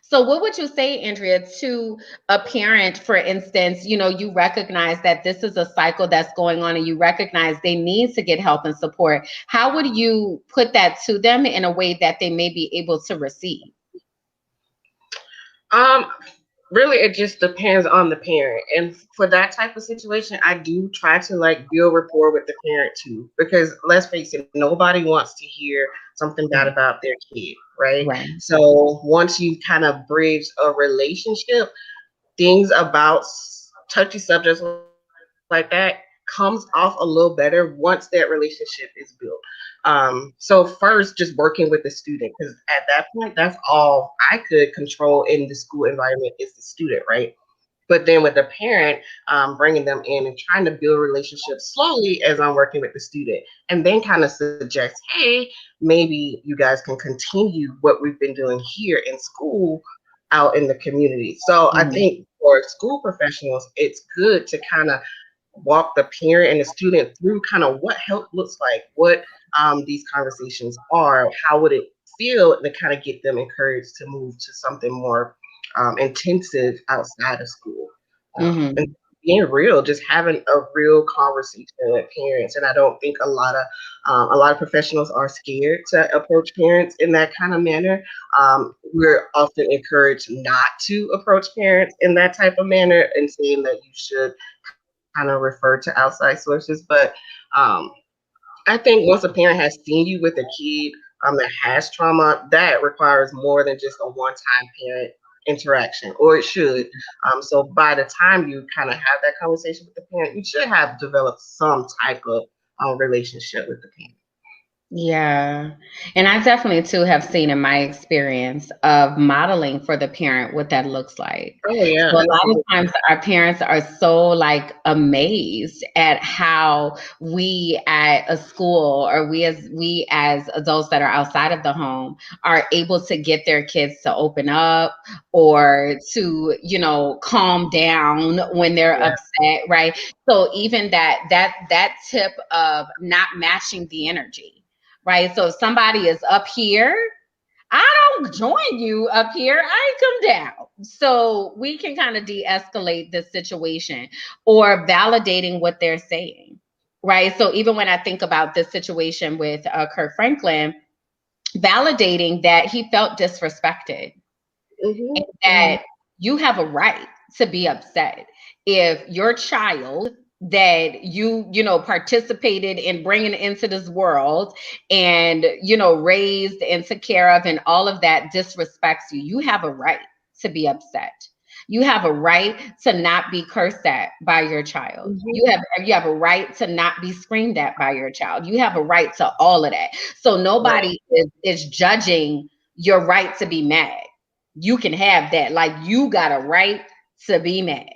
Speaker 2: So what would you say, Andrea, to a parent, for instance, you recognize that this is a cycle that's going on and you recognize they need to get help and support. How would you put that to them in a way that they may be able to receive?
Speaker 3: Um, Really, it just depends on the parent. And for that type of situation, I do try to like build rapport with the parent too, because let's face it, nobody wants to hear something bad
Speaker 2: Right.
Speaker 3: about their kid, right?
Speaker 2: Right.
Speaker 3: So once you kind of bridge a relationship, things about touchy subjects like that comes off a little better once that relationship is built. So first, just working with the student, because at that point, that's all I could control in the school environment is the student, right? But then with the parent, bringing them in and trying to build relationships slowly as I'm working with the student, and then kind of suggest, hey, maybe you guys can continue what we've been doing here in school out in the community. So I
Speaker 2: Mhm.
Speaker 3: think for school professionals, it's good to kind of walk the parent and the student through kind of what help looks like, what these conversations are, how would it feel, and to kind of get them encouraged to move to something more intensive outside of school. And
Speaker 2: Mhm.
Speaker 3: being real, just having a real conversation with parents. And I don't think a lot of professionals are scared to approach parents in that kind of manner. We're often encouraged not to approach parents in that type of manner, and saying that you should kind of refer to outside sources. But um, I think once a parent has seen you with a kid that has trauma, that requires more than just a one-time parent interaction, or it should. So by the time you kind of have that conversation with the parent, you should have developed some type of relationship with the parent.
Speaker 2: Yeah. And I definitely too have seen in my experience of modeling for the parent what that looks like.
Speaker 3: Oh yeah,
Speaker 2: So a lot of
Speaker 3: absolutely.
Speaker 2: times our parents are so like amazed at how we at a school, or we as adults that are outside of the home, are able to get their kids to open up, or to, calm down when they're
Speaker 3: Yeah,
Speaker 2: upset, right? So even that tip of not matching the energy. Right. So if somebody is up here, I don't join you up here. I come down. So we can kind of de-escalate this situation, or validating what they're saying. Right. So even when I think about this situation with Kirk Franklin, validating that he felt disrespected,
Speaker 3: hmm
Speaker 2: and
Speaker 3: hmm
Speaker 2: that you have a right to be upset if your child that you participated in bringing into this world, and raised and took care of, and all of that, disrespects you. You have a right to be upset. You have a right to not be cursed at by your child.
Speaker 3: hmm
Speaker 2: You have a right to not be screamed at by your child. You have a right to all of that. So
Speaker 3: right,
Speaker 2: nobody is judging your right to be mad. You can have that. Like, you got a right to be mad,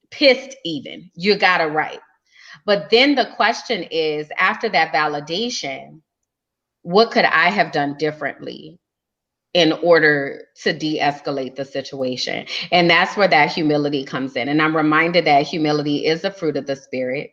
Speaker 2: pissed even. You got a right. But then the question is, after that validation, what could I have done differently in order to de-escalate the situation? And that's where that humility comes in. And I'm reminded that humility is a fruit of the spirit,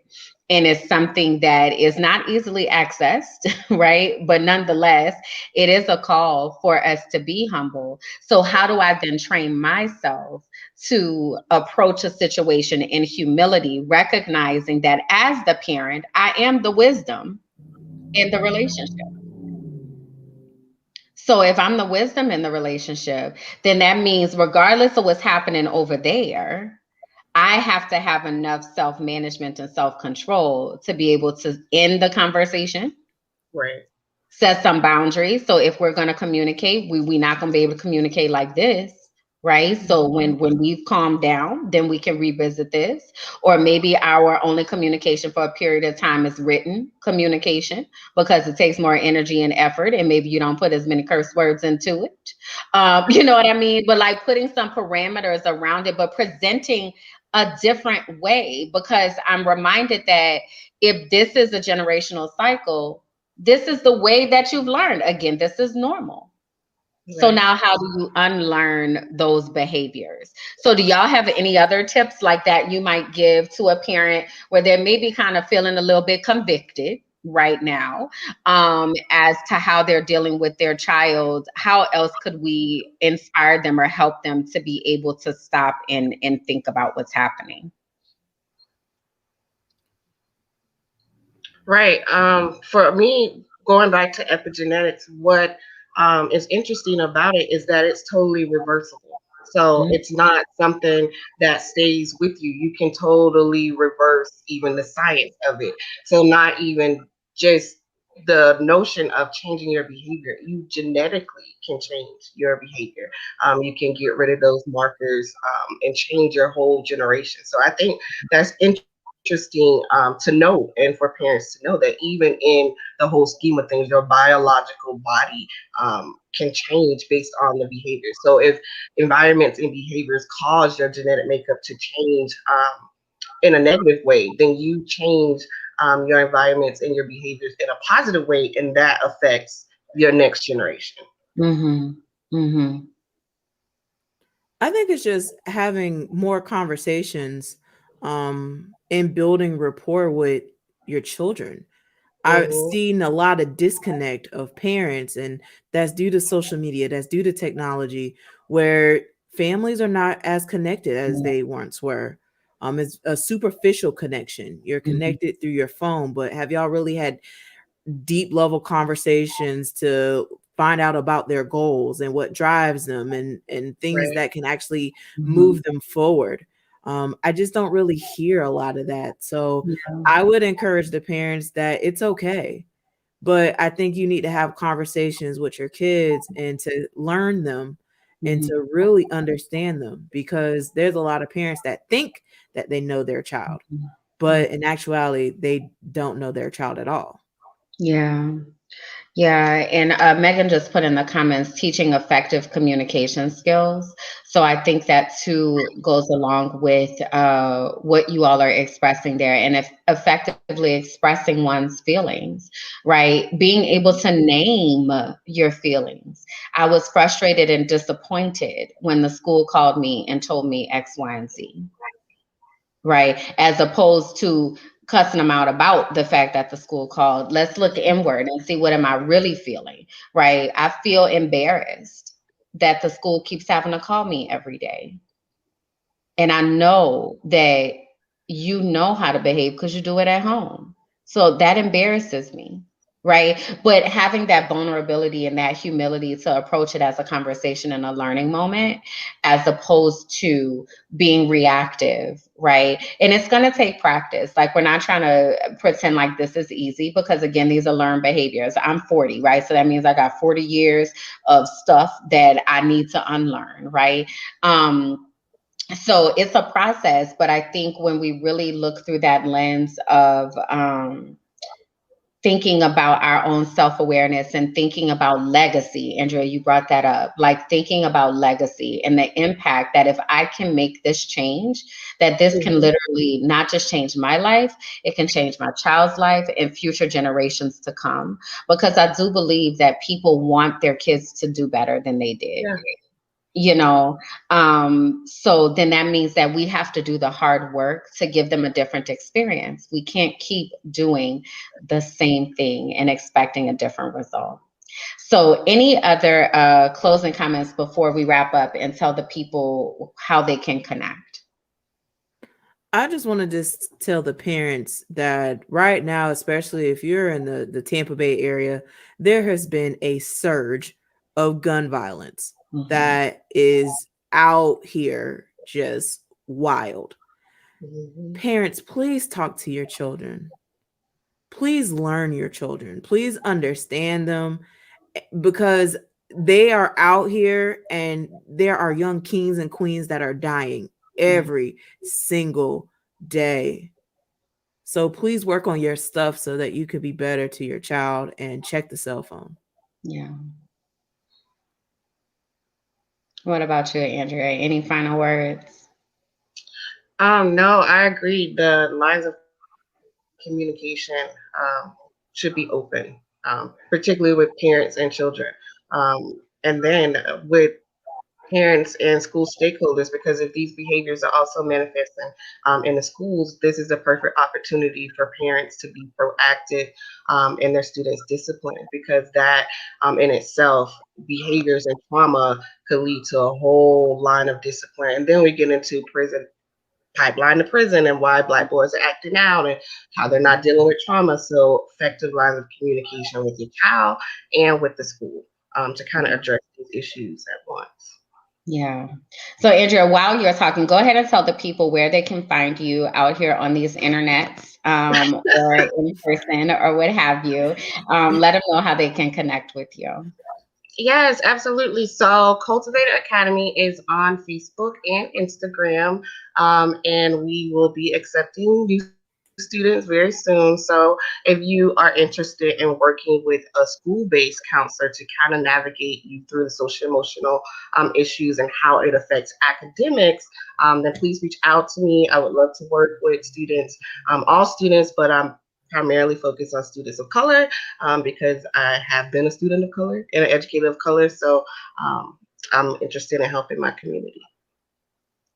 Speaker 2: and it's something that is not easily accessed, right? But nonetheless, it is a call for us to be humble. So how do I then train myself to approach a situation in humility, recognizing that as the parent, I am the wisdom in the relationship? So if I'm the wisdom in the relationship, then that means regardless of what's happening over there, I have to have enough self management and self control to be able to end the conversation,
Speaker 3: Right.
Speaker 2: Set some boundaries. So if we're going to communicate, we not going to be able to communicate like this, right? So when we've calmed down, then we can revisit this. Or maybe our only communication for a period of time is written communication because it takes more energy and effort, and maybe you don't put as many curse words into it. You know what I mean? But like putting some parameters around it, but presenting a different way, because I'm reminded that if this is a generational cycle, this is the way that you've learned. Again, this is normal. So
Speaker 3: Right.
Speaker 2: now how do you unlearn those behaviors? So do y'all have any other tips like that you might give to a parent where they're maybe kind of feeling a little bit convicted right now, as to how they're dealing with their child? How else could we inspire them or help them to be able to stop and think about what's happening?
Speaker 3: Right. For me, going back to epigenetics, what is interesting about it is that it's totally reversible. So it's not something that stays with you. You can totally reverse even the science of it. So not even just the notion of changing your behavior. You genetically can change your behavior. You can get rid of those markers and change your whole generation. So I think that's interesting to know, and for parents to know that even in the whole scheme of things, your biological body can change based on the behavior. So if environments and behaviors cause your genetic makeup to change in a negative way, then you change your environments and your behaviors in a positive way, and that affects your next generation.
Speaker 2: Mm-hmm. Mm-hmm.
Speaker 1: I think it's just having more conversations and building rapport with your children. I've
Speaker 3: Hmm.
Speaker 1: seen a lot of disconnect of parents, and that's due to social media, that's due to technology, where families are not as connected as they once were. It's a superficial connection. You're
Speaker 2: Mm-hmm.
Speaker 1: connected through your phone, but have y'all really had deep level conversations to find out about their goals and what drives them, and things
Speaker 3: Right.
Speaker 1: that can actually
Speaker 2: Mm-hmm.
Speaker 1: move them forward? I just don't really hear a lot of that. So
Speaker 2: Yeah.
Speaker 1: I would encourage the parents that it's okay, but I think you need to have conversations with your kids and to learn them and
Speaker 2: Mm-hmm.
Speaker 1: to really understand them, because there's a lot of parents that think that they know their child,
Speaker 2: Mm-hmm.
Speaker 1: but in actuality they don't know their child at all.
Speaker 2: Yeah. Yeah, and Megan just put in the comments teaching effective communication skills. So I think that too goes along with what you all are expressing there, and if effectively expressing one's feelings, right? Being able to name your feelings. I was frustrated and disappointed when the school called me and told me X, Y, and Z, right? As opposed to cussing them out about the fact that the school called. Let's look inward and see, what am I really feeling, right? I feel embarrassed that the school keeps having to call me every day. And I know that you know how to behave because you do it at home. So that embarrasses me, right? But having that vulnerability and that humility to approach it as a conversation and a learning moment, as opposed to being reactive, right? And it's going to take practice. Like, we're not trying to pretend like this is easy, because again, these are learned behaviors. I'm 40, right? So that means I got 40 years of stuff that I need to unlearn, right? So it's a process, but I think when we really look through that lens of thinking about our own self-awareness and thinking about legacy, Andrea, you brought that up, like thinking about legacy and the impact that if I can make this change, that this can
Speaker 3: Hmm.
Speaker 2: literally not just change my life, it can change my child's life and future generations to come. Because I do believe that people want their kids to do better than they did,
Speaker 3: Yeah.
Speaker 2: you know. So then that means that we have to do the hard work to give them a different experience. We can't keep doing the same thing and expecting a different result. So any other closing comments before we wrap up and tell the people how they can connect?
Speaker 1: I just want to just tell the parents that right now, especially if you're in the Tampa Bay area, there has been a surge of gun violence
Speaker 2: Mhm.
Speaker 1: that is out here just wild.
Speaker 3: Hmm.
Speaker 1: Parents, please talk to your children. please learn your children. Please understand them, because they are out here and there are young kings and queens that are dying
Speaker 2: Yeah.
Speaker 1: every single day. So please work on your stuff so that you could be better to your child, and check the cell phone.
Speaker 2: Yeah. What about you, Andrea? Any final words?
Speaker 3: No, I agree. The lines of communication should be open, particularly with parents and children. And then with parents and school stakeholders, because if these behaviors are also manifesting in the schools, this is a perfect opportunity for parents to be proactive in their students' discipline, because that in itself, behaviors and trauma could lead to a whole line of discipline. And then we get into prison, pipeline to prison, and why Black boys are acting out and how they're not dealing with trauma. So effective lines of communication with your child and with the school to kind of address these issues at once.
Speaker 2: Yeah. So, Andrea, while you're talking, go ahead and tell the people where they can find you out here on these internets, or in person or what have you. Let them know how they can connect with you.
Speaker 3: Yes, absolutely. So, Cultivator Academy is on Facebook and Instagram, and we will be accepting new students very soon. So, if you are interested in working with a school based counselor to kind of navigate you through the social emotional issues and how it affects academics, then please reach out to me. I would love to work with students, all students, but I'm primarily focused on students of color because I have been a student of color and an educator of color. So I'm interested in helping my community.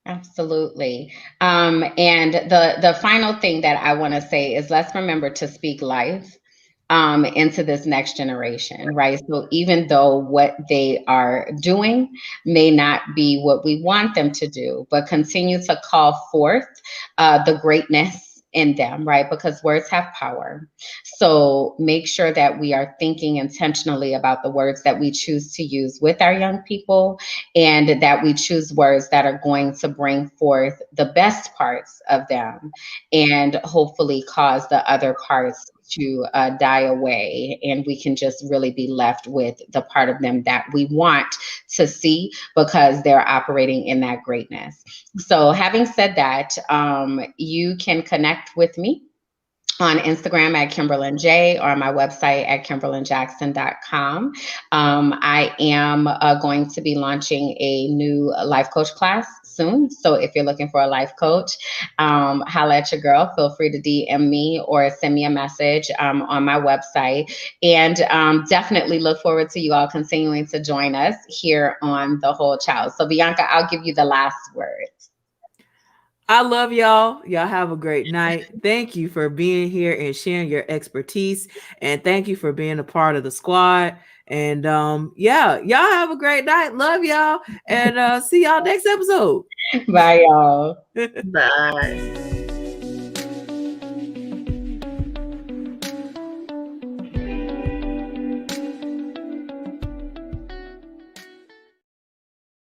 Speaker 2: Absolutely. And the final thing that I want to say is let's remember to speak life into this next generation, right? So even though what they are doing may not be what we want them to do, but continue to call forth the greatness in them, right? Because words have power. So make sure that we are thinking intentionally about the words that we choose to use with our young people, and that we choose words that are going to bring forth the best parts of them and hopefully cause the other parts to die away. And we can just really be left with the part of them that we want to see because they're operating in that greatness. So, having said that, you can connect with me on Instagram at Kimberlyn J, or on my website at KimberlynJackson.com. I am going to be launching a new life coach class soon. So if you're looking for a life coach, holla at your girl. Feel free to DM me or send me a message on my website. And definitely look forward to you all continuing to join us here on The Whole Child. So Bianca, I'll give you the last word.
Speaker 1: I love y'all. Y'all have a great night. Thank you for being here and sharing your expertise. And thank you for being a part of the squad. And yeah, y'all have a great night. Love y'all. And see y'all next episode.
Speaker 2: Bye, y'all.
Speaker 3: Bye.